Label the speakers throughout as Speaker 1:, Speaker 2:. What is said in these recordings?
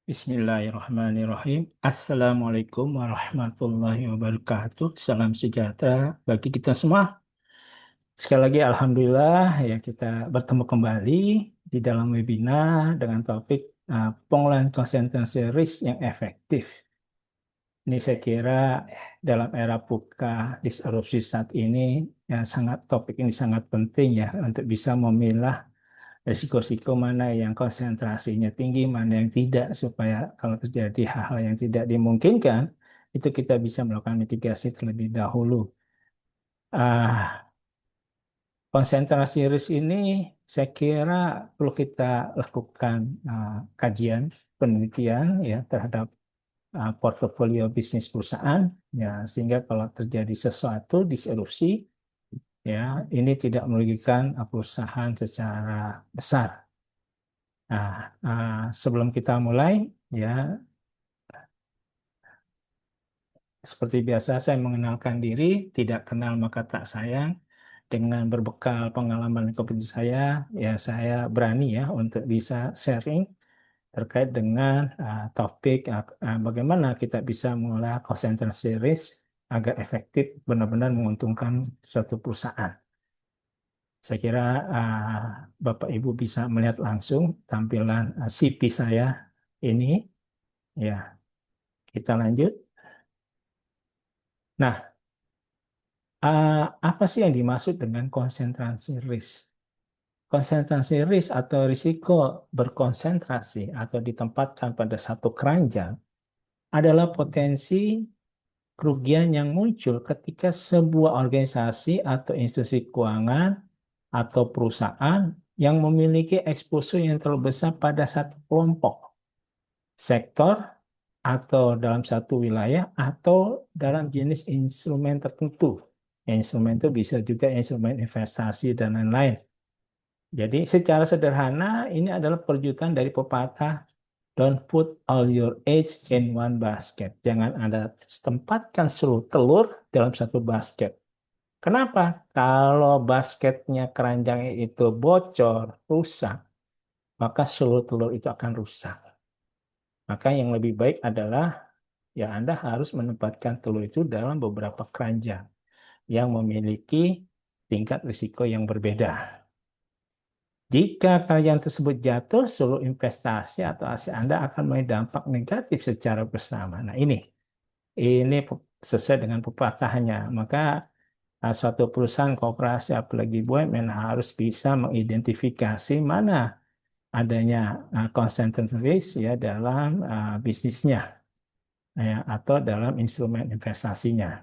Speaker 1: Bismillahirrahmanirrahim. Assalamualaikum warahmatullahi wabarakatuh. Salam sejahtera bagi kita semua. Sekali lagi, Alhamdulillah ya kita bertemu kembali di dalam webinar dengan topik pengolahan konsentrasi risk yang efektif. Ini saya kira dalam era VUCA disrupsi saat ini ya topik ini sangat penting ya untuk bisa memilah risiko-risiko mana yang konsentrasinya tinggi, mana yang tidak, supaya kalau terjadi hal-hal yang tidak dimungkinkan, itu kita bisa melakukan mitigasi terlebih dahulu. Ah, Konsentrasi risk ini saya kira perlu kita lakukan kajian, penelitian ya terhadap portofolio bisnis perusahaan, ya sehingga kalau terjadi sesuatu disrupsi, ya ini tidak merugikan perusahaan secara besar. Nah, sebelum kita mulai, ya seperti biasa saya mengenalkan diri, tidak kenal maka tak sayang. Dengan berbekal pengalaman dan kompetensi saya, ya saya berani ya untuk bisa sharing terkait dengan topik bagaimana kita bisa mengolah konsentrasi risk agar efektif benar-benar menguntungkan suatu perusahaan. Saya kira Bapak Ibu bisa melihat langsung tampilan CV saya ini. Ya, kita lanjut. Nah, apa sih yang dimaksud dengan konsentrasi risk? Konsentrasi risk atau risiko berkonsentrasi atau ditempatkan pada satu keranjang adalah potensi kerugian yang muncul ketika sebuah organisasi atau institusi keuangan atau perusahaan yang memiliki eksposur yang terlalu besar pada satu kelompok, sektor, atau dalam satu wilayah, atau dalam jenis instrumen tertentu. Instrumen itu bisa juga instrumen investasi dan lain-lain. Jadi secara sederhana ini adalah perjutan dari pepatah don't put all your eggs in one basket. Jangan Anda tempatkan seluruh telur dalam satu basket. Kenapa? Kalau basketnya keranjangnya itu bocor, rusak, maka seluruh telur itu akan rusak. Maka yang lebih baik adalah ya Anda harus menempatkan telur itu dalam beberapa keranjang yang memiliki tingkat risiko yang berbeda. Jika keranjang tersebut jatuh, seluruh investasi atau aset Anda akan memiliki dampak negatif secara bersama. Nah, ini sesuai dengan pepatahnya. Maka suatu perusahaan koperasi apalagi BUMN harus bisa mengidentifikasi mana adanya concentration risk ya dalam bisnisnya ya, atau dalam instrumen investasinya.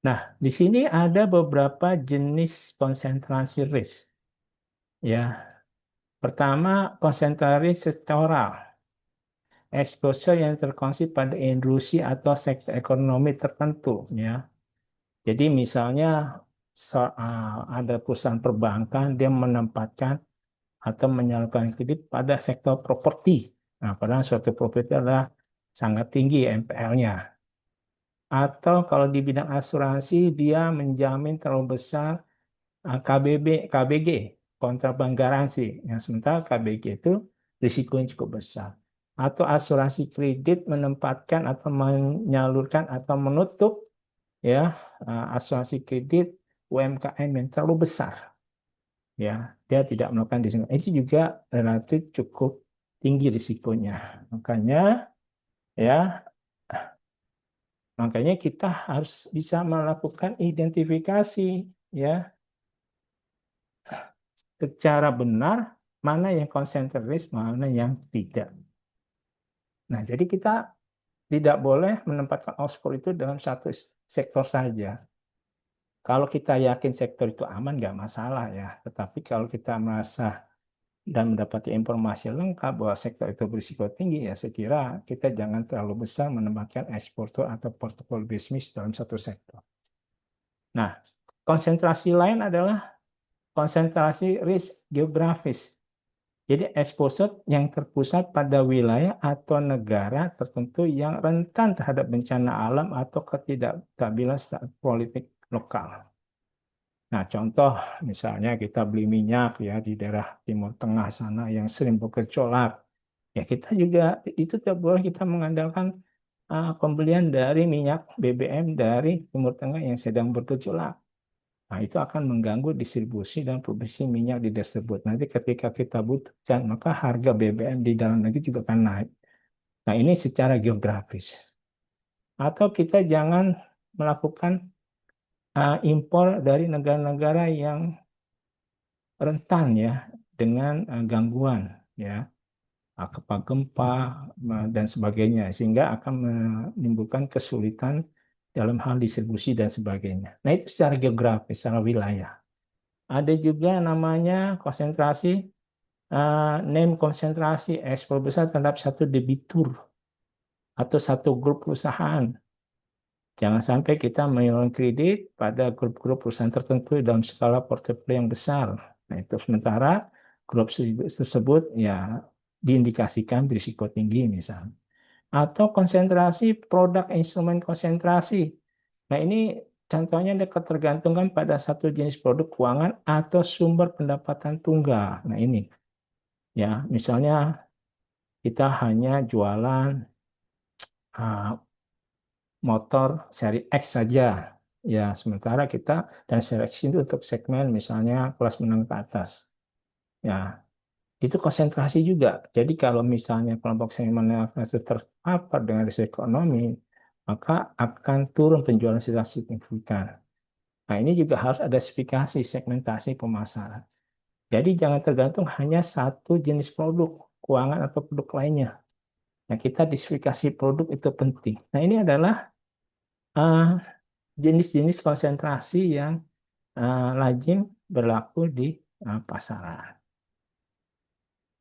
Speaker 1: Nah, di sini ada beberapa jenis konsentrasi risk. Ya, pertama konsentrasi sektoral, exposure yang terkonsep pada industri atau sektor ekonomi tertentu. Ya, jadi misalnya ada perusahaan perbankan dia menempatkan atau menyalurkan kredit pada sektor properti. Nah, padahal suatu properti adalah sangat tinggi NPL-nya. Atau kalau di bidang asuransi dia menjamin terlalu besar KBG, kontrak bank garansi. Yang sementara KBG itu risikonya cukup besar. Atau asuransi kredit menempatkan atau menyalurkan atau menutup ya asuransi kredit UMKM yang terlalu besar. Ya, dia tidak melakukan diskon. Itu juga relatif cukup tinggi risikonya. Makanya ya, makanya kita harus bisa melakukan identifikasi ya secara benar mana yang konsentris, mana yang tidak. Nah, jadi kita tidak boleh menempatkan ekspor itu dalam satu sektor saja. Kalau kita yakin sektor itu aman, nggak masalah ya. Tetapi kalau kita merasa dan mendapati informasi lengkap bahwa sektor itu berisiko tinggi, ya saya kira kita jangan terlalu besar menempatkan eksportor atau portofolio bisnis dalam satu sektor. Nah, konsentrasi lain adalah konsentrasi risk geografis. Jadi exposure yang terpusat pada wilayah atau negara tertentu yang rentan terhadap bencana alam atau ketidakstabilan politik lokal. Nah, contoh misalnya kita beli minyak ya di daerah Timur Tengah sana yang sering bergejolak. Ya kita juga itu tidak boleh kita mengandalkan pembelian dari minyak BBM dari Timur Tengah yang sedang bergejolak. Nah, itu akan mengganggu distribusi dan produksi minyak di tersebut. Nanti ketika kita butuhkan, maka harga BBM di dalam negeri juga akan naik. Nah, ini secara geografis. Atau kita jangan melakukan impor dari negara-negara yang rentan ya dengan gangguan ya, gempa dan sebagainya, sehingga akan menimbulkan kesulitan dalam hal distribusi dan sebagainya. Nah, itu secara geografis, secara wilayah. Ada juga namanya konsentrasi, name konsentrasi ekspor besar terhadap satu debitur atau satu grup perusahaan. Jangan sampai kita mengeluarkan kredit pada grup-grup perusahaan tertentu dalam skala portofolio yang besar. Nah, itu sementara grup tersebut ya diindikasikan berisiko tinggi misalnya. Atau konsentrasi produk instrumen konsentrasi. Nah, ini contohnya ada ketergantungan pada satu jenis produk keuangan atau sumber pendapatan tunggal. Nah, ini ya, misalnya kita hanya jualan uh, motor seri X saja. Ya, sementara kita dan seri X itu untuk segmen misalnya kelas menengah ke atas. Ya, itu konsentrasi juga. Jadi kalau misalnya kelompok segmen menengah ke atas terpapar dengan risiko ekonomi, maka akan turun penjualan secara signifikan. Nah, ini juga harus ada spesifikasi segmentasi pemasaran. Jadi jangan tergantung hanya satu jenis produk keuangan atau produk lainnya. Nah, kita diversifikasi produk itu penting. Nah, ini adalah uh, jenis-jenis konsentrasi yang lazim berlaku di pasaran.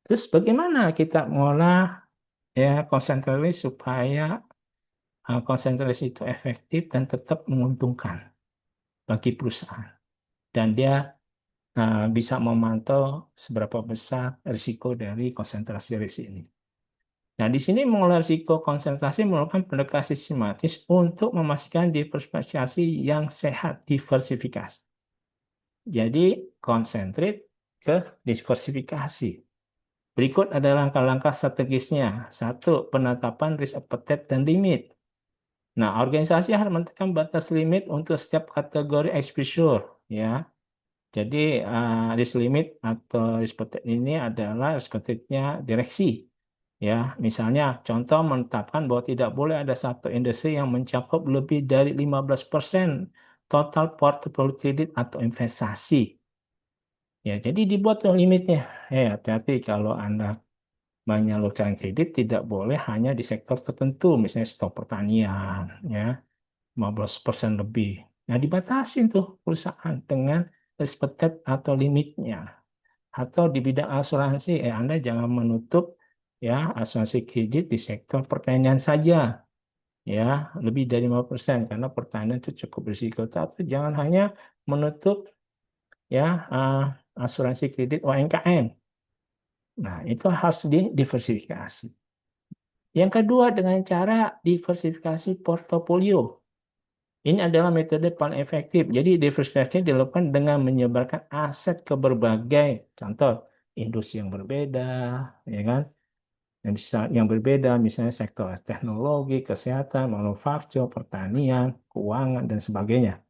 Speaker 1: Terus bagaimana kita mengolah ya konsentrasi supaya konsentrasi itu efektif dan tetap menguntungkan bagi perusahaan dan dia bisa memantau seberapa besar risiko dari konsentrasi risiko ini. Nah, di sini mengelola risiko konsentrasi merupakan pendekatan sistematis untuk memastikan diversifikasi yang sehat, diversifikasi. Jadi, konsentrit ke diversifikasi. Berikut adalah langkah-langkah strategisnya. Satu, penetapan risk appetite dan limit. Nah, organisasi harus menentukan batas limit untuk setiap kategori exposure, ya. Jadi, risk limit atau risk appetite ini adalah risk appetite-nya direksi. Ya, misalnya contoh menetapkan bahwa tidak boleh ada satu industri yang mencakup lebih dari 15% total portofolio kredit atau investasi. Ya, jadi dibuat tuh limitnya. Hati-hati kalau Anda menyalurkan kredit tidak boleh hanya di sektor tertentu, misalnya sektor pertanian, ya, 15% lebih. Nah, dibatasin tuh perusahaan dengan respected atau limitnya. Atau di bidang asuransi, Anda jangan menutup ya asuransi kredit di sektor pertanian saja, ya, lebih dari 5% karena pertanian itu cukup berisiko. Tapi jangan hanya menutup ya asuransi kredit UMKM. Nah, itu harus didiversifikasi. Yang kedua dengan cara diversifikasi portofolio. Ini adalah metode paling efektif. Jadi diversifikasi dilakukan dengan menyebarkan aset ke berbagai contoh industri yang berbeda, ya kan? Yang berbeda misalnya sektor teknologi, kesehatan, manufaktur, pertanian, keuangan dan sebagainya.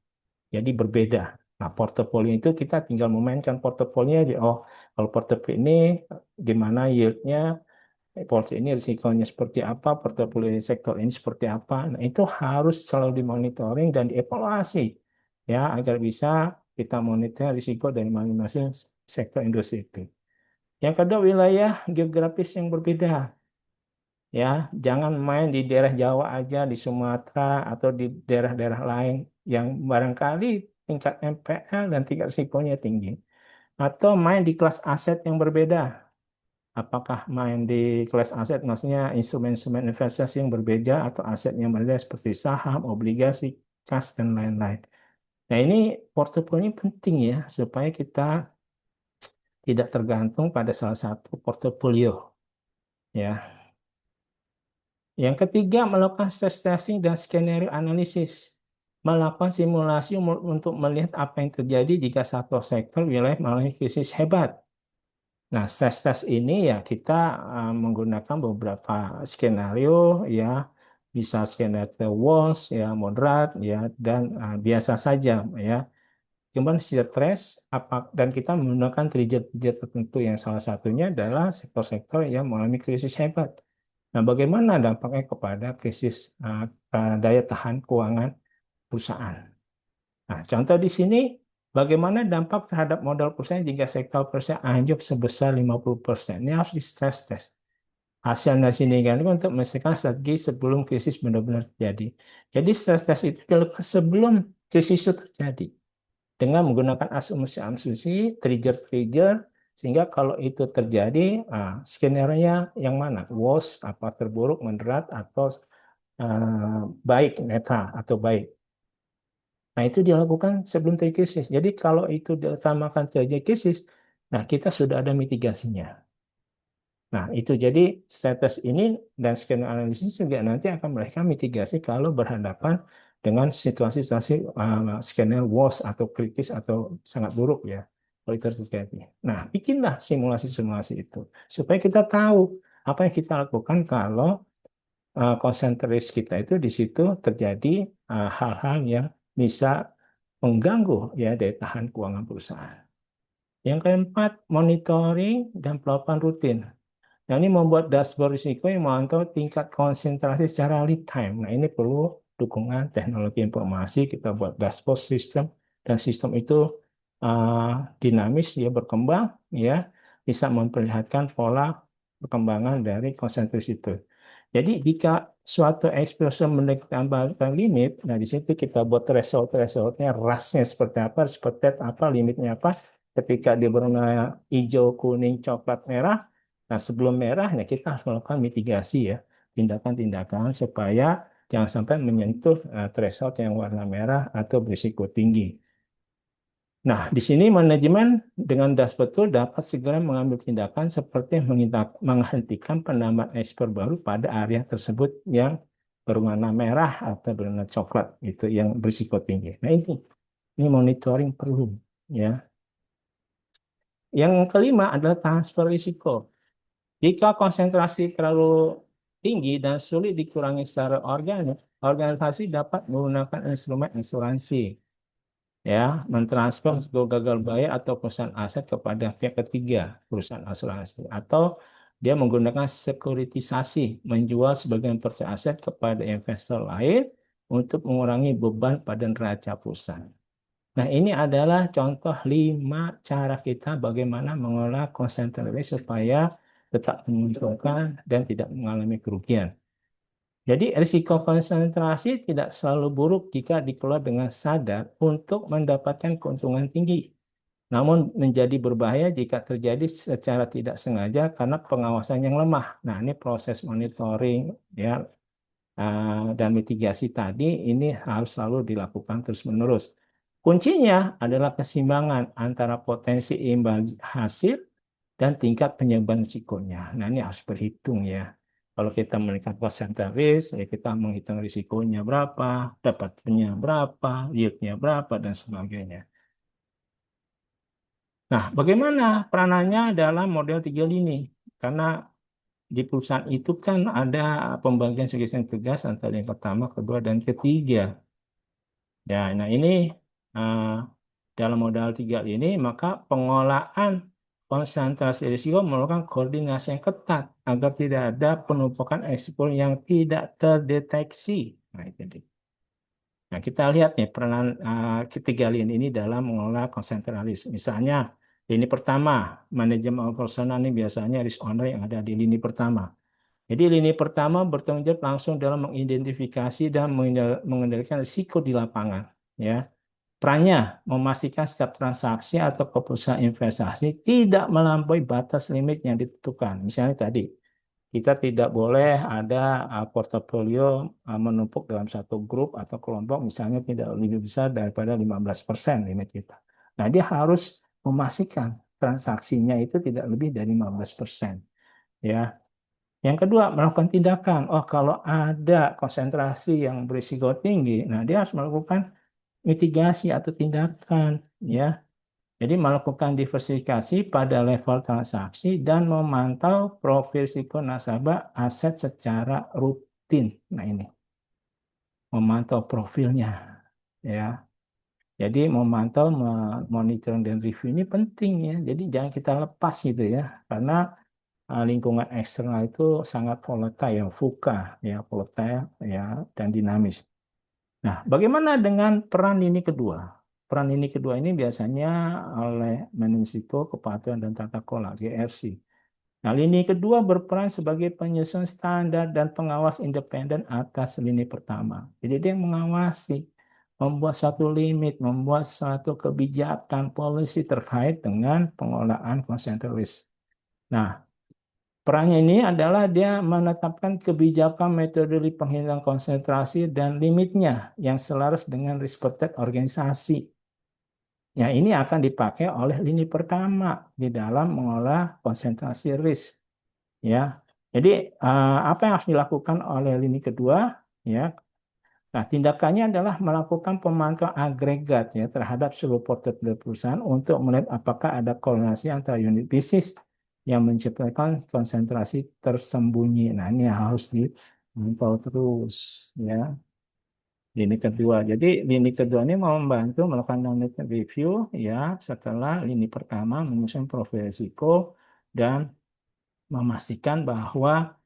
Speaker 1: Jadi berbeda. Nah, portofolio itu kita tinggal memainkan portofolio. Oh, kalau portofolio ini gimana yieldnya, portofolio ini risikonya seperti apa, portofolio sektor ini seperti apa. Nah, itu harus selalu dimonitoring dan dievaluasi ya agar bisa kita monitor risiko dari masing-masing sektor industri itu. Yang kedua, wilayah geografis yang berbeda. Ya, jangan main di daerah Jawa aja, di Sumatera atau di daerah-daerah lain yang barangkali tingkat NPL dan tingkat risikonya tinggi. Atau main di kelas aset yang berbeda. Apakah main di kelas aset, maksudnya instrumen-instrumen investasi yang berbeda atau aset yang berbeda seperti saham, obligasi, kas, dan lain-lain. Nah, ini portofolio penting ya, supaya kita tidak tergantung pada salah satu portofolio. Ya. Yang ketiga, melakukan stress testing dan skenario analisis. Melakukan simulasi untuk melihat apa yang terjadi jika satu sektor wilayah mengalami krisis hebat. Nah, stres-stres ini ya kita menggunakan beberapa skenario ya, bisa skenario worst ya, moderat ya, dan biasa saja ya. Cuman stres apa dan kita menggunakan trigger-trigger tertentu yang salah satunya adalah sektor-sektor yang mengalami krisis hebat. Nah, bagaimana dampaknya kepada krisis daya tahan keuangan perusahaan? Nah, contoh di sini, bagaimana dampak terhadap modal perusahaan jika sektor perusahaan anjlok sebesar 50%? Ini harus di-stress test. Hasilnya sini kan untuk memastikan strategi sebelum krisis benar-benar terjadi. Jadi stress test itu dilakukan sebelum krisis itu terjadi dengan menggunakan asumsi-asumsi, trigger-trigger, sehingga kalau itu terjadi, skenario yang mana? Worst, apa terburuk, moderat, atau baik, netral, atau baik. Nah, itu dilakukan sebelum terjadi krisis. Jadi kalau itu diutamakan terjadi krisis, nah kita sudah ada mitigasinya. Nah, itu jadi status ini dan skenario analisis juga nanti akan mereka mitigasi kalau berhadapan dengan situasi-situasi skenario worst atau kritis atau sangat buruk ya. Kalau itu terjadi. Nah, bikinlah simulasi-simulasi itu supaya kita tahu apa yang kita lakukan kalau konsentris kita itu di situ terjadi hal-hal yang bisa mengganggu ya daya tahan keuangan perusahaan. Yang keempat, monitoring dan pelaporan rutin. Nah, ini membuat dashboard risiko yang memantau tingkat konsentrasi secara real time. Nah, ini perlu dukungan teknologi informasi. Kita buat dashboard sistem dan sistem itu dinamis, dia berkembang, ya bisa memperlihatkan pola perkembangan dari konsentrasi itu. Jadi jika suatu ekspresi mendekati limit, nah di situ kita buat threshold-thresholdnya, rasnya seperti apa, seperti apa, limitnya apa. Ketika dia berwarna hijau, kuning, coklat, merah, nah sebelum merah, nah kita harus melakukan mitigasi ya, tindakan-tindakan supaya jangan sampai menyentuh threshold yang warna merah atau berisiko tinggi. Nah, di sini manajemen dengan dashboard tool dapat segera mengambil tindakan seperti menghentikan penambahan ekspor baru pada area tersebut yang berwarna merah atau berwarna coklat, itu yang berisiko tinggi. Nah, ini monitoring perlu ya. Yang kelima adalah transfer risiko. Jika konsentrasi terlalu tinggi dan sulit dikurangi secara organik, organisasi dapat menggunakan instrumen asuransi ya, mentransfer risiko gagal bayar atau perusahaan aset kepada pihak ketiga, perusahaan asuransi, atau dia menggunakan sekuritisasi, menjual sebagian percaya aset kepada investor lain untuk mengurangi beban pada neraca perusahaan. Nah, ini adalah contoh 5 cara kita bagaimana mengelola konsentrasi supaya tetap menguntungkan dan tidak mengalami kerugian. Jadi risiko konsentrasi tidak selalu buruk jika dikelola dengan sadar untuk mendapatkan keuntungan tinggi. Namun menjadi berbahaya jika terjadi secara tidak sengaja karena pengawasan yang lemah. Nah, ini proses monitoring ya dan mitigasi tadi ini harus selalu dilakukan terus-menerus. Kuncinya adalah keseimbangan antara potensi imbal hasil dan tingkat penyebaran risikonya. Nah, ini harus berhitung ya. Kalau kita meningkat persentaris, ya kita menghitung risikonya berapa, dapatnya berapa, yield-nya berapa, dan sebagainya. Nah, bagaimana peranannya dalam model 3 lini? Karena di perusahaan itu kan ada pembagian segi tugas antara yang pertama, kedua, dan ketiga. Ya, nah ini eh, dalam modal 3 ini, maka pengolahan konsentrasi risiko memerlukan koordinasi yang ketat agar tidak ada penumpukan ekspor yang tidak terdeteksi. Nah, itu dia. Nah, kita lihat nih peranan ketiga lini ini dalam mengelola konsentrasi. Misalnya, lini pertama, manajemen operasional ini biasanya risk owner yang ada di lini pertama. Jadi lini pertama bertanggung jawab langsung dalam mengidentifikasi dan mengendalikan risiko di lapangan. Ya, perannya memastikan setiap transaksi atau keputusan investasi tidak melampaui batas limit yang ditentukan. Misalnya tadi, kita tidak boleh ada portofolio menumpuk dalam satu grup atau kelompok, misalnya tidak lebih besar daripada 15% limit kita. Nah, dia harus memastikan transaksinya itu tidak lebih dari 15%. Ya, yang kedua, melakukan tindakan. Oh, kalau ada konsentrasi yang berisiko tinggi, nah dia harus melakukan mitigasi atau tindakan, ya. Jadi melakukan diversifikasi pada level transaksi dan memantau profil risiko nasabah aset secara rutin. Nah ini, memantau profilnya. Ya, jadi memantau, monitoring dan review ini penting ya. Jadi jangan kita lepas gitu ya, karena lingkungan eksternal itu sangat volatile, ya, VUCA, ya volatile, ya dan dinamis. Nah, bagaimana dengan peran lini kedua? Peran lini kedua ini biasanya oleh manajemen risiko, kepatuhan dan tata kelola (GRC). Nah, lini kedua berperan sebagai penyusun standar dan pengawas independen atas lini pertama. Jadi dia yang mengawasi, membuat satu limit, membuat suatu kebijakan policy terkait dengan pengelolaan concentrated risk. Nah, perannya ini adalah dia menetapkan kebijakan metode penghindaran konsentrasi dan limitnya yang selaras dengan risk protect organisasi. Ya, ini akan dipakai oleh lini pertama di dalam mengolah konsentrasi risk. Ya, jadi apa yang harus dilakukan oleh lini kedua? Ya, nah tindakannya adalah melakukan pemantauan agregat ya terhadap seluruh portofolio perusahaan untuk melihat apakah ada korelasi antara unit bisnis yang menciptakan konsentrasi tersembunyi. Nah, ini harus dipantau terus ya. Lini kedua. Jadi lini kedua ini mau membantu melakukan non-technical review ya setelah lini pertama menyusun profil risiko dan memastikan bahwa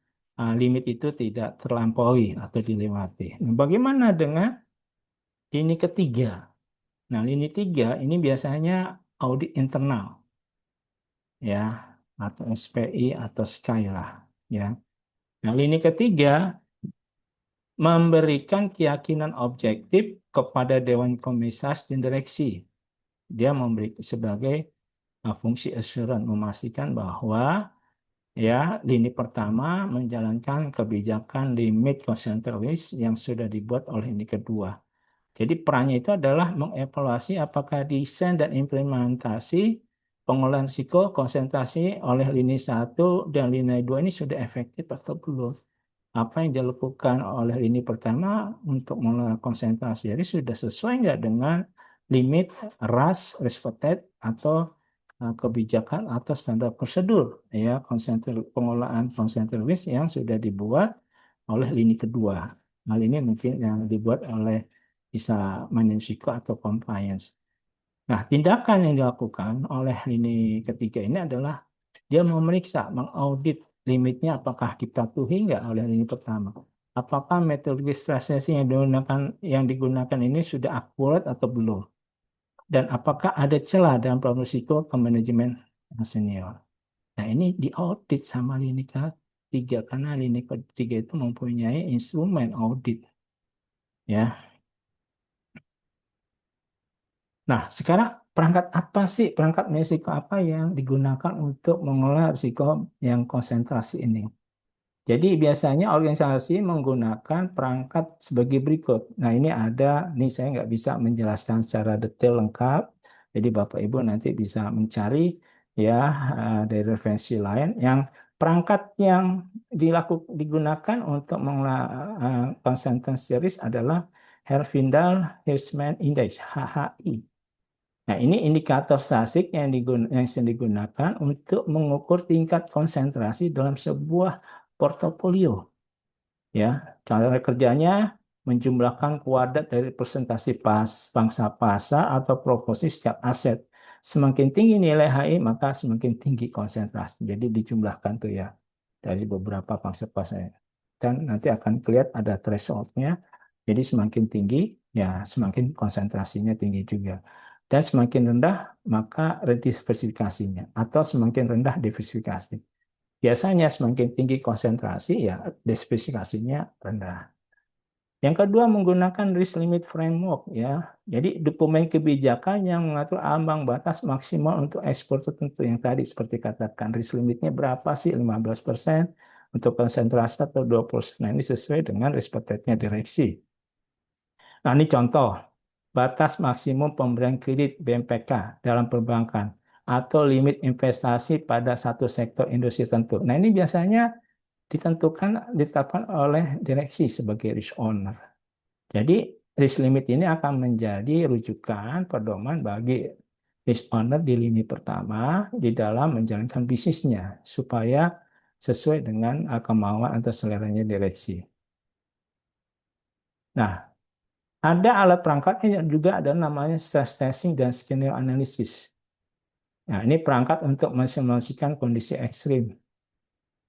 Speaker 1: limit itu tidak terlampaui atau dilewati. Nah, bagaimana dengan lini ketiga? Nah, lini tiga ini biasanya audit internal ya atau SPI atau SKY lah ya. Nah, lini ketiga memberikan keyakinan objektif kepada Dewan Komisaris dan Direksi. Dia memberi sebagai fungsi assurance, memastikan bahwa ya lini pertama menjalankan kebijakan limit concentrated risk yang sudah dibuat oleh lini kedua. Jadi perannya itu adalah mengevaluasi apakah desain dan implementasi pengolahan risiko konsentrasi oleh lini 1 dan lini 2 ini sudah efektif atau belum. Apa yang dilakukan oleh lini pertama untuk mengelola konsentrasi jadi sudah sesuai nggak dengan limit RAS, risk atau kebijakan atau standar prosedur ya pengelolaan konsentrasi risk yang sudah dibuat oleh lini kedua. Hal ini mungkin yang dibuat oleh bisa risiko atau compliance. Nah, tindakan yang dilakukan oleh lini ketiga ini adalah dia memeriksa, mengaudit limitnya apakah dipatuhi nggak oleh lini pertama. Apakah metode stress yang digunakan ini sudah akurat atau belum? Dan apakah ada celah dalam problem risiko ke manajemen yang senior? Nah, ini diaudit sama lini ketiga karena lini ketiga itu mempunyai instrumen audit. Ya, nah, sekarang perangkat risiko apa yang digunakan untuk mengelola risiko yang konsentrasi ini? Jadi biasanya organisasi menggunakan perangkat sebagai berikut. Nah, ini ada, nih saya nggak bisa menjelaskan secara detail lengkap. Jadi Bapak Ibu nanti bisa mencari ya dari referensi lain yang perangkat yang digunakan untuk mengelola konsentrasi risk adalah Herfindahl-Hirschman Index (HHI). Nah, ini indikator statistik yang digunakan untuk mengukur tingkat konsentrasi dalam sebuah portofolio. Ya, cara kerjanya menjumlahkan kuadrat dari presentasi pangsa pasar atau proporsi setiap aset. Semakin tinggi nilai HI, maka semakin tinggi konsentrasi. Jadi dijumlahkan tuh ya dari beberapa pangsa pasar. Dan nanti akan kelihatan ada threshold-nya. Jadi semakin tinggi, ya semakin konsentrasinya tinggi juga. Dan semakin rendah, maka diversifikasinya. Atau semakin rendah diversifikasi. Biasanya semakin tinggi konsentrasi, ya diversifikasinya rendah. Yang kedua menggunakan risk limit framework ya. Jadi dokumen kebijakan yang mengatur ambang batas maksimal untuk ekspor tertentu yang tadi seperti katakan risk limitnya berapa sih 15% untuk konsentrasi atau 20%. Nah, ini sesuai dengan risk appetite-nya direksi. Nah, ini contoh batas maksimum pemberian kredit BMPK dalam perbankan atau limit investasi pada satu sektor industri tertentu. Nah, ini biasanya ditetapkan oleh direksi sebagai risk owner. Jadi risk limit ini akan menjadi rujukan pedoman bagi risk owner di lini pertama di dalam menjalankan bisnisnya supaya sesuai dengan kemauan atau seleranya direksi. Nah, ada alat perangkatnya yang juga ada namanya stress testing dan scenario analysis. Nah, ini perangkat untuk mensimulasikan kondisi ekstrim.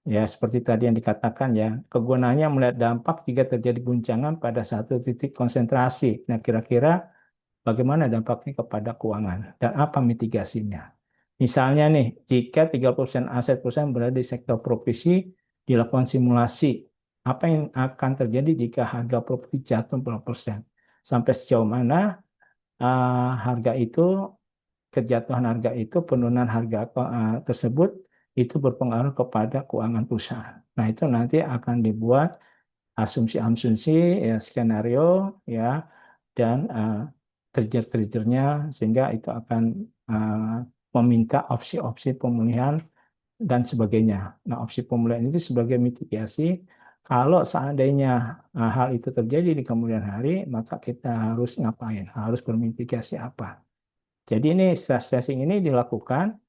Speaker 1: Ya, seperti tadi yang dikatakan ya, kegunaannya melihat dampak jika terjadi guncangan pada satu titik konsentrasi. Nah, kira-kira bagaimana dampaknya kepada keuangan dan apa mitigasinya. Misalnya nih, jika 30% aset perusahaan berada di sektor properti, dilakukan simulasi. Apa yang akan terjadi jika harga properti jatuh 40%? Sampai sejauh mana harga itu, kejatuhan harga itu, penurunan harga tersebut itu berpengaruh kepada keuangan perusahaan. Nah, itu nanti akan dibuat asumsi-asumsi ya, skenario ya, dan trigger-triggernya sehingga itu akan meminta opsi-opsi pemulihan dan sebagainya. Nah, opsi pemulihan itu sebagai mitigasi kalau seandainya hal itu terjadi di kemudian hari, maka kita harus ngapain? Harus bermitigasi apa? Jadi ini stress testing ini dilakukan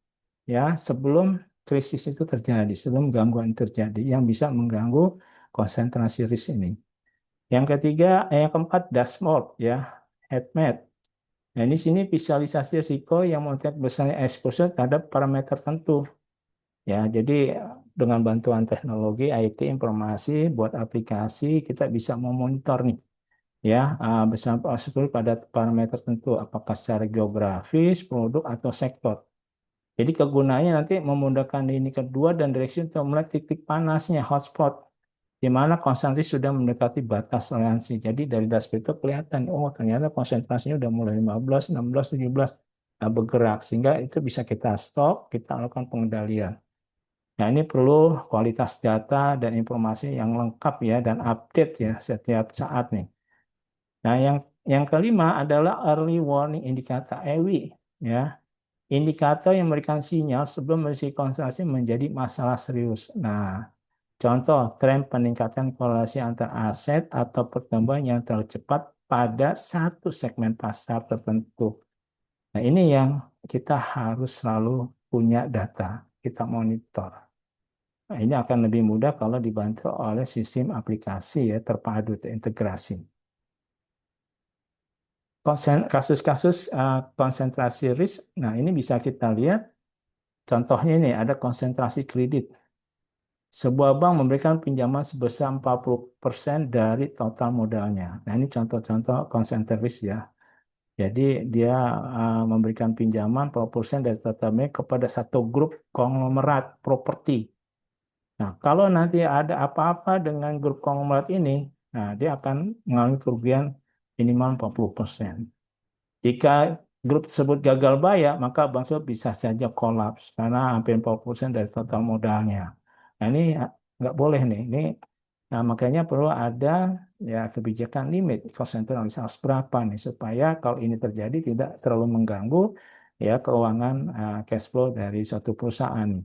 Speaker 1: ya sebelum krisis itu terjadi, sebelum gangguan terjadi yang bisa mengganggu konsentrasi risk ini. Yang ketiga, yang keempat dashboard ya, heat map. Nah, ini sini visualisasi risiko yang memotret besarnya exposure terhadap parameter tertentu. Ya, jadi dengan bantuan teknologi IT informasi buat aplikasi kita bisa memonitor nih ya besar exposure pada parameter tertentu apakah secara geografis, produk atau sektor. Jadi kegunaannya nanti memudahkan ini kedua dan direksi untuk melihat titik panasnya hotspot di mana konsentrasi sudah mendekati batas toleransi. Jadi dari dashboard itu kelihatan, oh ternyata konsentrasinya udah mulai 15, 16, 17 bergerak. Sehingga itu bisa kita stop, kita lakukan pengendalian. Nah ini perlu kualitas data dan informasi yang lengkap ya dan update ya setiap saat nih. Nah yang kelima adalah early warning indicator (EWI) ya. Indikator yang memberikan sinyal sebelum risiko konsentrasi menjadi masalah serius. Nah, contoh, tren peningkatan korelasi antar aset atau pertumbuhan yang terlalu cepat pada satu segmen pasar tertentu. Nah, ini yang kita harus selalu punya data, kita monitor. Nah, ini akan lebih mudah kalau dibantu oleh sistem aplikasi ya terpadu, terintegrasi. Kasus-kasus konsentrasi risk, nah ini bisa kita lihat. Contohnya ini ada konsentrasi kredit. Sebuah bank memberikan pinjaman sebesar 40% dari total modalnya. Nah, ini contoh-contoh konsentrasi ya. Jadi dia memberikan pinjaman 40% dari total modal kepada satu grup konglomerat properti. Nah, kalau nanti ada apa-apa dengan grup konglomerat ini, nah dia akan mengalami kerugian minimal 40%. Jika grup tersebut gagal bayar, maka bank tersebut bisa saja kolaps karena hampir 40% dari total modalnya. Nah, ini nggak boleh nih. Nah, makanya perlu ada ya kebijakan limit konsentrasi berapa nih supaya kalau ini terjadi tidak terlalu mengganggu ya keuangan cash flow dari suatu perusahaan.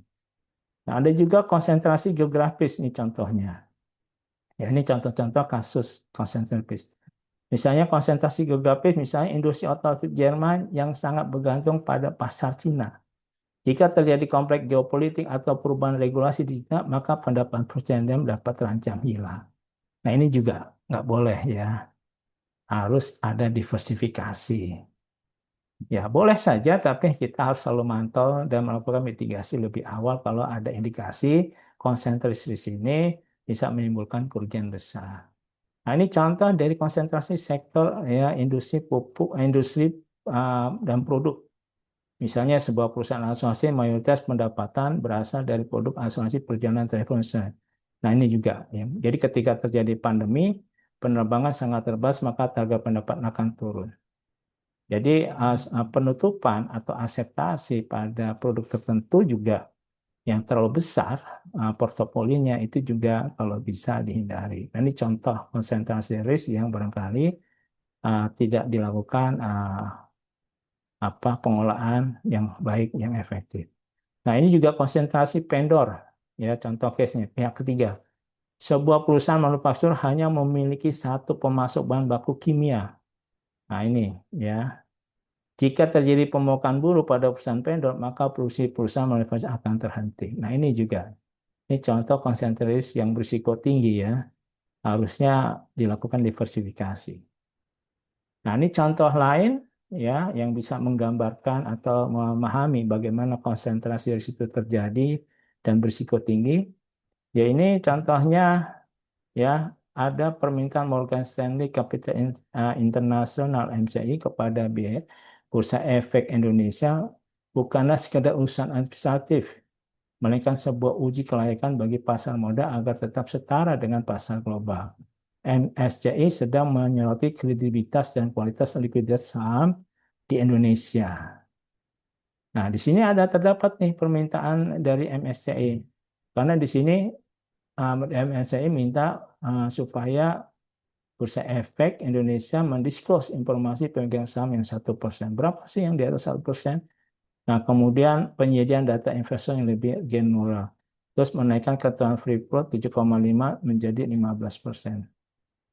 Speaker 1: Nah, ada juga konsentrasi geografis nih contohnya. Ya, ini contoh-contoh kasus konsentrasi. Misalnya konsentrasi geografis, misalnya industri otomotif Jerman yang sangat bergantung pada pasar Cina. Jika terjadi konflik geopolitik atau perubahan regulasi di Cina, maka pendapatan perusahaan dapat terancam hilang. Nah ini juga nggak boleh ya, harus ada diversifikasi. Ya boleh saja, tapi kita harus selalu mantau dan melakukan mitigasi lebih awal kalau ada indikasi konsentrasi di sini bisa menimbulkan kerugian besar. Nah, ini contoh dari konsentrasi sektor ya industri pupuk, industri dan produk. Misalnya sebuah perusahaan asuransi mayoritas pendapatan berasal dari produk asuransi perjalanan telepon. Nah, ini juga ya. Jadi ketika terjadi pandemi, penerbangan sangat terbatas, maka harga pendapatan akan turun. Jadi penutupan atau akseptasi pada produk tertentu juga yang terlalu besar portofolionya itu juga kalau bisa dihindari. Nah, ini contoh konsentrasi risk yang barangkali tidak dilakukan pengolahan yang baik, yang efektif. Nah, ini juga konsentrasi vendor. Ya, contoh case-nya pihak ketiga. Sebuah perusahaan manufaktur hanya memiliki satu pemasok bahan baku kimia. Nah, ini ya. Jika terjadi pemogokan buruh pada perusahaan vendor, maka perusahaan manufaktur akan terhenti. Nah, ini juga. Ini contoh konsentrasi yang berisiko tinggi ya. Harusnya dilakukan diversifikasi. Nah, ini contoh lain ya yang bisa menggambarkan atau memahami bagaimana konsentrasi risiko terjadi dan berisiko tinggi. Ya, ini contohnya ya ada permintaan Morgan Stanley Capital International MCI kepada Bursa Efek Indonesia bukanlah sekedar urusan administratif, melainkan sebuah uji kelayakan bagi pasar modal agar tetap setara dengan pasar global. MSCI sedang menyoroti kredibilitas dan kualitas likuiditas saham di Indonesia. Nah, di sini terdapat nih permintaan dari MSCI. Karena di sini MSCI minta supaya Bursa Efek Indonesia mendisclose informasi pemegang saham yang 1%. Berapa sih yang di atas 1%? Nah, kemudian penyediaan data investor yang lebih general. Terus menaikkan ketentuan free float 7,5 menjadi 15%.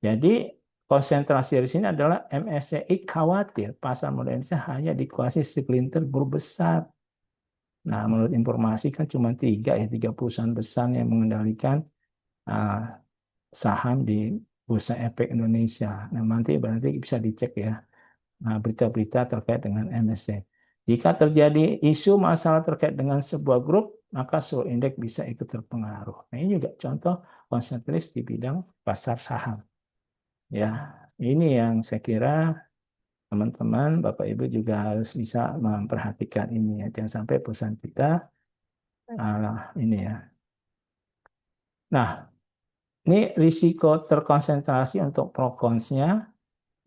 Speaker 1: Jadi konsentrasi di sini adalah MSCI khawatir pasar modal Indonesia hanya dikuasai segelintir guru besar. Nah, menurut informasi kan cuma tiga perusahaan besar yang mengendalikan uh, saham di Bursa Efek Indonesia. Nah, nanti berarti bisa dicek ya berita-berita terkait dengan MSCI. Jika terjadi isu masalah terkait dengan sebuah grup, maka seluruh indeks bisa ikut terpengaruh. Nah, ini juga contoh konsentrasi di bidang pasar saham. Ya, ini yang saya kira teman-teman, Bapak Ibu juga harus bisa memperhatikan ini ya. Jangan sampai perusahaan kita ini ya. Nah, ini risiko terkonsentrasi untuk pro nya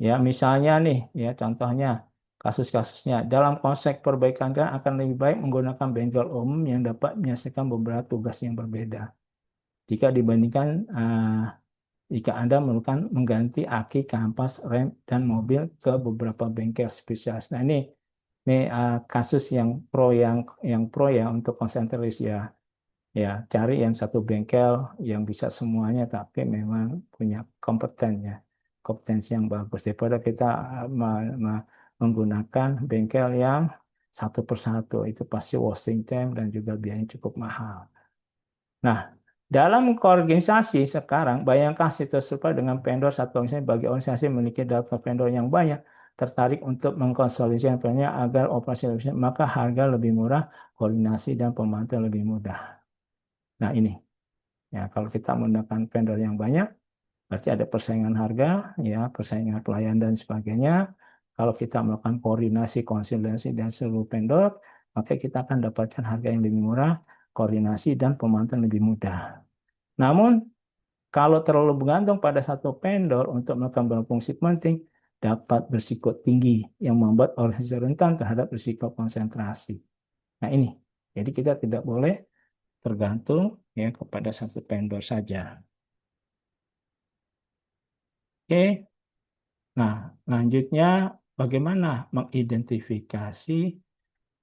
Speaker 1: ya. Misalnya nih ya contohnya kasus-kasusnya dalam konteks perbaikan jalan akan lebih baik menggunakan bengkel umum yang dapat menyelesaikan beberapa tugas yang berbeda jika dibandingkan jika Anda memerlukan mengganti aki, kampas, rem, dan mobil ke beberapa bengkel spesialis. Nah, ini kasus yang pro ya untuk konsentrasi ya. Ya, cari yang satu bengkel yang bisa semuanya tapi memang punya kompetensi yang bagus daripada kita menggunakan bengkel yang satu persatu itu pasti wasting time dan juga biayanya cukup mahal. Nah, dalam koorganisasi sekarang, bayangkan situasi serupa dengan vendor satu organisasi bagi organisasi memiliki data vendor yang banyak, tertarik untuk mengkonsolidasikan vendornya agar operasi lebih efisien, maka harga lebih murah, koordinasi dan pemantauan lebih mudah. Nah, ini ya kalau kita menggunakan vendor yang banyak, berarti ada persaingan harga, ya persaingan pelayan dan sebagainya. Kalau kita melakukan koordinasi, konsolidasi dan seluruh vendor, maka kita akan dapatkan harga yang lebih murah, koordinasi dan pemantauan lebih mudah. Namun, kalau terlalu bergantung pada satu vendor untuk melakukan beberapa fungsi penting, dapat berisiko tinggi yang membuat organisasi rentan terhadap risiko konsentrasi. Nah, ini. Jadi kita tidak boleh tergantung ya kepada satu vendor saja. Oke. Nah, lanjutnya bagaimana mengidentifikasi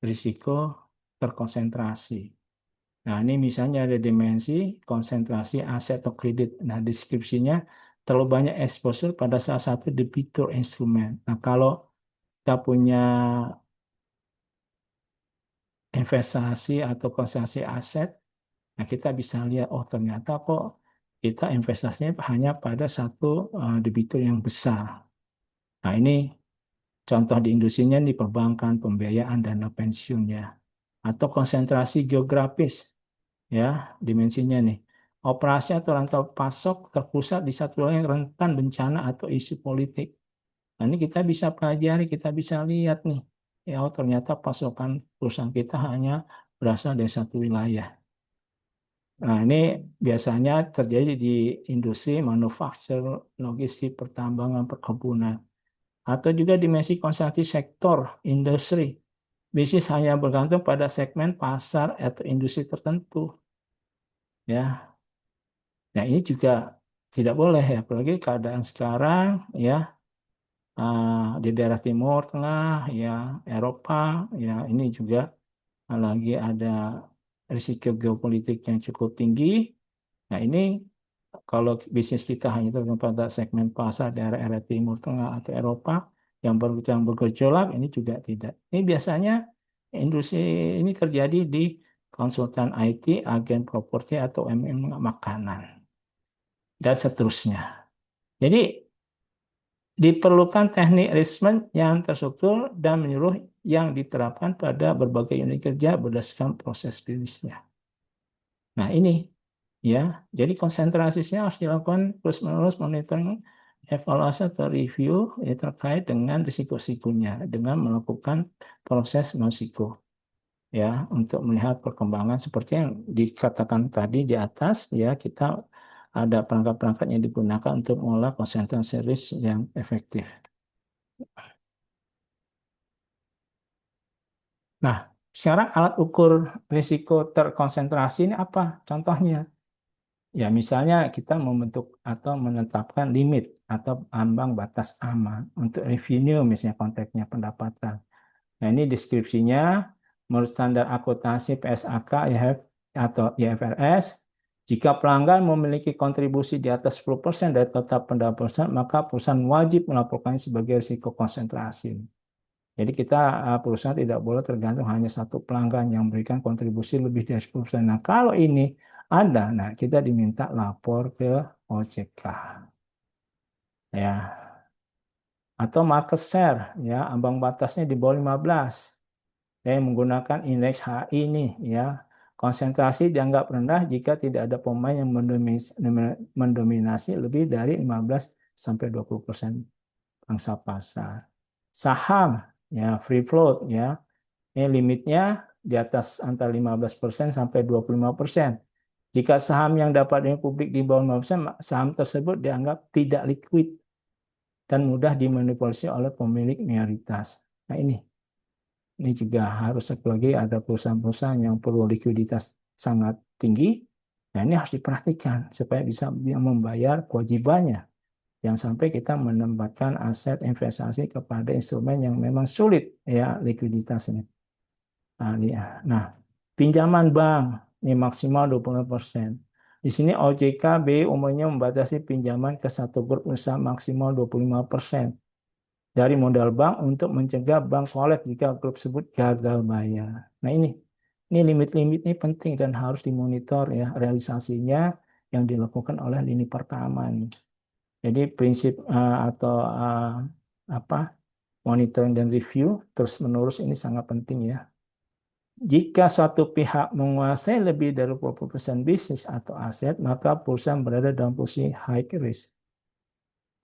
Speaker 1: risiko terkonsentrasi. Nah, ini misalnya ada dimensi konsentrasi aset atau kredit. Nah, deskripsinya terlalu banyak exposure pada salah satu debitur instrumen. Nah, kalau kita punya investasi atau konsentrasi aset, nah kita bisa lihat, oh ternyata kok kita investasinya hanya pada satu debitur yang besar. Nah, ini contoh di industrinya di perbankan, pembiayaan, dana pensiunnya. Atau konsentrasi geografis, ya dimensinya nih. Operasi atau rantai pasok terpusat di satu wilayah yang rentan bencana atau isu politik. Nah, ini kita bisa pelajari, kita bisa lihat nih. Ya, oh, ternyata pasokan perusahaan kita hanya berasal dari satu wilayah. Nah, ini biasanya terjadi di industri, manufaktur, logistik, pertambangan, perkebunan. Atau juga dimensi konsentrasi sektor, industri. Bisnis hanya bergantung pada segmen pasar atau industri tertentu. Ya, nah ini juga tidak boleh ya, apalagi keadaan sekarang ya di daerah Timur Tengah, ya Eropa, ya ini juga lagi ada risiko geopolitik yang cukup tinggi. Nah, ini kalau bisnis kita hanya tergantung pada segmen pasar daerah Timur Tengah atau Eropa, yang bergejolak ini juga tidak. Ini biasanya industri ini terjadi di konsultan IT, agen properti atau UMM makanan dan seterusnya. Jadi diperlukan teknik riskman yang terstruktur dan menyeluruh yang diterapkan pada berbagai unit kerja berdasarkan proses bisnisnya. Nah, ini ya. Jadi konsentrasinya harus dilakukan terus-menerus monitoring, evaluasi atau review ya, terkait dengan risiko-risikonya dengan melakukan proses risiko ya untuk melihat perkembangan seperti yang dikatakan tadi di atas ya kita ada perangkat-perangkat yang digunakan untuk mengolah konsentrasi risk yang efektif. Nah, sekarang alat ukur risiko terkonsentrasi ini apa? Contohnya, ya misalnya kita membentuk atau menetapkan limit atau ambang batas aman untuk revenue, misalnya konteksnya pendapatan. Nah, ini deskripsinya menurut standar akuntansi PSAK atau IFRS, jika pelanggan memiliki kontribusi di atas 10% dari total pendapatan, maka perusahaan wajib melaporkannya sebagai risiko konsentrasi. Jadi kita perusahaan tidak boleh tergantung hanya satu pelanggan yang memberikan kontribusi lebih dari 10%. Nah, kalau ini ada, nah kita diminta lapor ke OJK. Ya. Atau market share, ya ambang batasnya di bawah 15. Yang menggunakan indeks HI ini, ya. Konsentrasi dianggap rendah jika tidak ada pemain yang mendominasi lebih dari 15 sampai 20% pangsa pasar. Saham, ya free float, ya. Ini limitnya di atas antara 15% sampai 25%. Jika saham yang dapat publik di bawah 15%, saham tersebut dianggap tidak liquid dan mudah dimanipulasi oleh pemilik mayoritas. Nah, ini juga harus satu lagi ada perusahaan-perusahaan yang perlu likuiditas sangat tinggi. Nah, ini harus diperhatikan supaya bisa membayar kewajibannya. Yang sampai kita menempatkan aset investasi kepada instrumen yang memang sulit ya likuiditasnya. Nah, pinjaman bank ini maksimal 20%. Di sini OJK BI umumnya membatasi pinjaman ke satu grup usaha maksimal 25% dari modal bank untuk mencegah bank kolek jika grup tersebut gagal bayar. Nah, ini limit-limit ini penting dan harus dimonitor ya realisasinya yang dilakukan oleh lini pertama nih. Jadi prinsip atau apa monitoring dan review terus-menerus ini sangat penting ya. Jika suatu pihak menguasai lebih dari 20% bisnis atau aset, maka perusahaan berada dalam posisi high risk.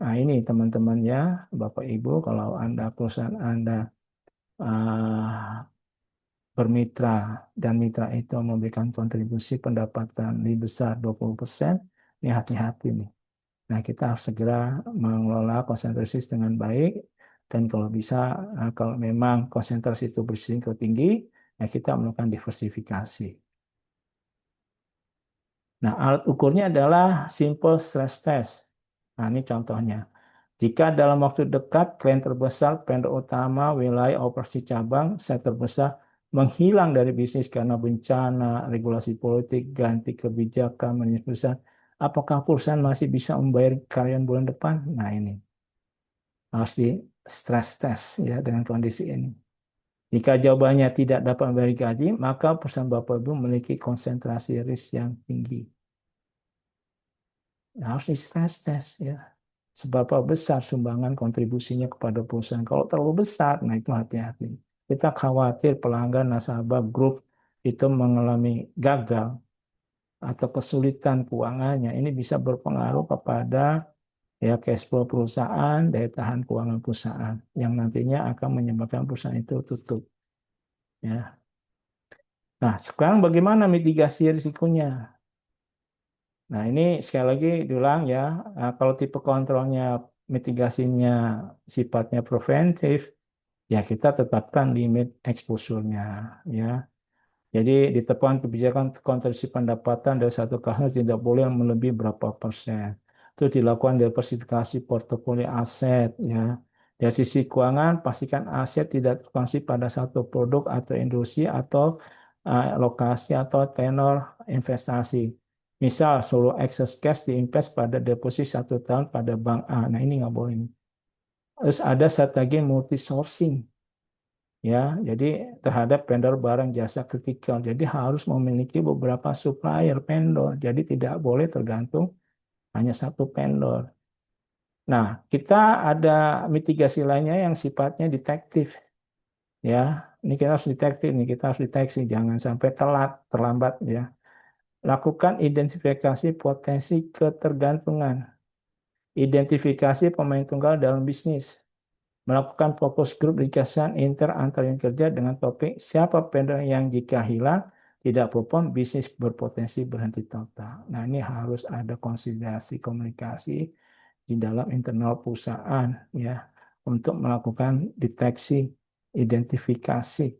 Speaker 1: Nah, ini teman-teman ya, Bapak Ibu, kalau Anda perusahaan Anda uh, bermitra dan mitra itu memberikan kontribusi pendapatan lebih besar 20%, ini hati-hati nih. Nah, kita harus segera mengelola konsentrasi dengan baik dan kalau bisa, kalau memang konsentrasi itu berisiko tinggi, ya kita melakukan diversifikasi. Nah, alat ukurnya adalah simple stress test. Nah, ini contohnya. Jika dalam waktu dekat klien terbesar, vendor utama, wilayah operasi cabang, saya terbesar menghilang dari bisnis karena bencana, regulasi politik, ganti kebijakan, manajemen perusahaan, apakah perusahaan masih bisa membayar karyawan bulan depan? Nah, ini harus di stress test ya dengan kondisi ini. Jika jawabannya tidak dapat membayar gaji, maka perusahaan Bapak Ibu memiliki konsentrasi risk yang tinggi. Harus di stress test ya. Seberapa besar sumbangan kontribusinya kepada perusahaan. Kalau terlalu besar, nah itu hati-hati. Kita khawatir pelanggan, nasabah, grup itu mengalami gagal atau kesulitan keuangannya. Ini bisa berpengaruh kepada ya cash flow perusahaan, daya tahan keuangan perusahaan yang nantinya akan menyebabkan perusahaan itu tutup. Ya. Nah, sekarang bagaimana mitigasi risikonya? Nah, ini sekali lagi diulang ya, kalau tipe kontrolnya mitigasinya sifatnya preventif, ya kita tetapkan limit exposure-nya ya. Jadi ditetapkan kebijakan kontribusi pendapatan dari satu kasus tidak boleh melebihi berapa persen. Itu dilakukan diversifikasi portofolio aset ya. Dari sisi keuangan, pastikan aset tidak terkonsentrasi pada satu produk atau industri atau lokasi atau tenor investasi. Misal, seluruh excess cash diinvest pada deposit 1 tahun pada bank A. Nah, ini nggak boleh. Terus ada strategi multi sourcing, ya. Jadi terhadap vendor barang jasa kritikal. Jadi harus memiliki beberapa supplier vendor. Jadi tidak boleh tergantung hanya satu vendor. Nah, kita ada mitigasi lainnya yang sifatnya detektif, ya. Ini kita harus detektif, nih kita harus deteksi, jangan sampai telat, terlambat, ya. Lakukan identifikasi potensi ketergantungan, identifikasi pemain tunggal dalam bisnis, melakukan fokus grup ringkasan inter antar yang kerja dengan topik siapa vendor yang jika hilang tidak perform bisnis berpotensi berhenti total. Nah, ini harus ada konsolidasi komunikasi di dalam internal perusahaan, ya, untuk melakukan deteksi, identifikasi.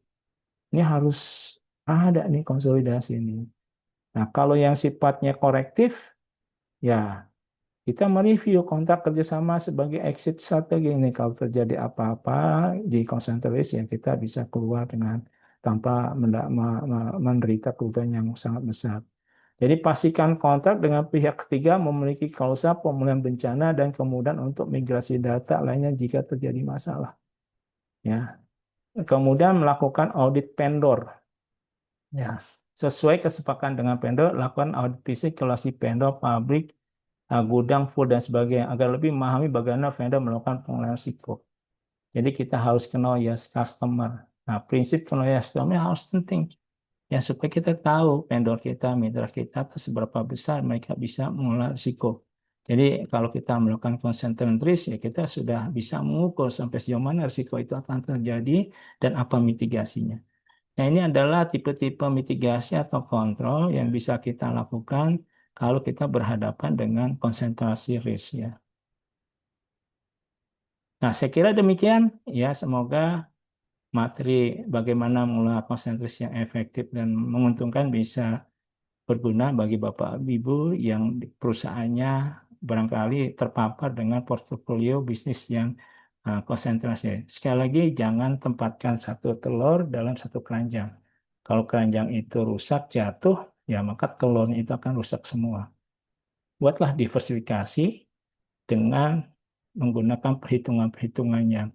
Speaker 1: Ini harus ada nih konsolidasi ini. Nah, kalau yang sifatnya korektif, ya kita mereview kontrak kerjasama sebagai exit strategi ini. Kalau terjadi apa-apa di consent-risk, ya kita bisa keluar dengan tanpa menderita kerugian yang sangat besar. Jadi pastikan kontrak dengan pihak ketiga memiliki klausa pemulihan bencana dan kemudahan untuk migrasi data lainnya jika terjadi masalah. Ya. Kemudian melakukan audit vendor. Ya. Sesuai kesepakatan dengan vendor, lakukan audit fisik, kelasi vendor, pabrik, gudang, full, dan sebagainya, agar lebih memahami bagaimana vendor melakukan pengelolaan risiko. Jadi kita harus kenal yes customer. Nah, prinsip kenal yes customer harus penting. Ya, supaya kita tahu vendor kita, mitra kita, seberapa besar mereka bisa mengelola risiko. Jadi kalau kita melakukan concentrated risk, ya kita sudah bisa mengukur sampai sejauh mana risiko itu akan terjadi dan apa mitigasinya. Nah, ini adalah tipe-tipe mitigasi atau kontrol yang bisa kita lakukan kalau kita berhadapan dengan konsentrasi risk, ya. Nah, saya kira demikian, ya. Semoga materi bagaimana mengelola konsentrasi yang efektif dan menguntungkan bisa berguna bagi Bapak Ibu yang perusahaannya barangkali terpapar dengan portofolio bisnis yang konsentrasi. Sekali lagi, jangan tempatkan satu telur dalam satu keranjang. Kalau keranjang itu rusak, jatuh, ya maka telurnya itu akan rusak semua. Buatlah diversifikasi dengan menggunakan perhitungan-perhitungan yang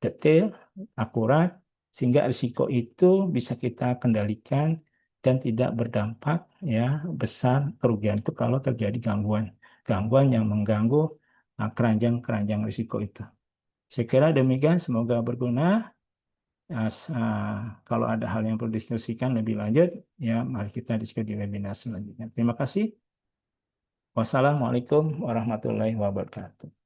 Speaker 1: detail, akurat, sehingga risiko itu bisa kita kendalikan dan tidak berdampak, ya, besar kerugian itu kalau terjadi gangguan yang mengganggu keranjang-keranjang risiko itu. Saya kira demikian, semoga berguna. Kalau ada hal yang perlu diskusikan lebih lanjut, ya mari kita diskusi di webinar selanjutnya. Terima kasih. Wassalamualaikum warahmatullahi wabarakatuh.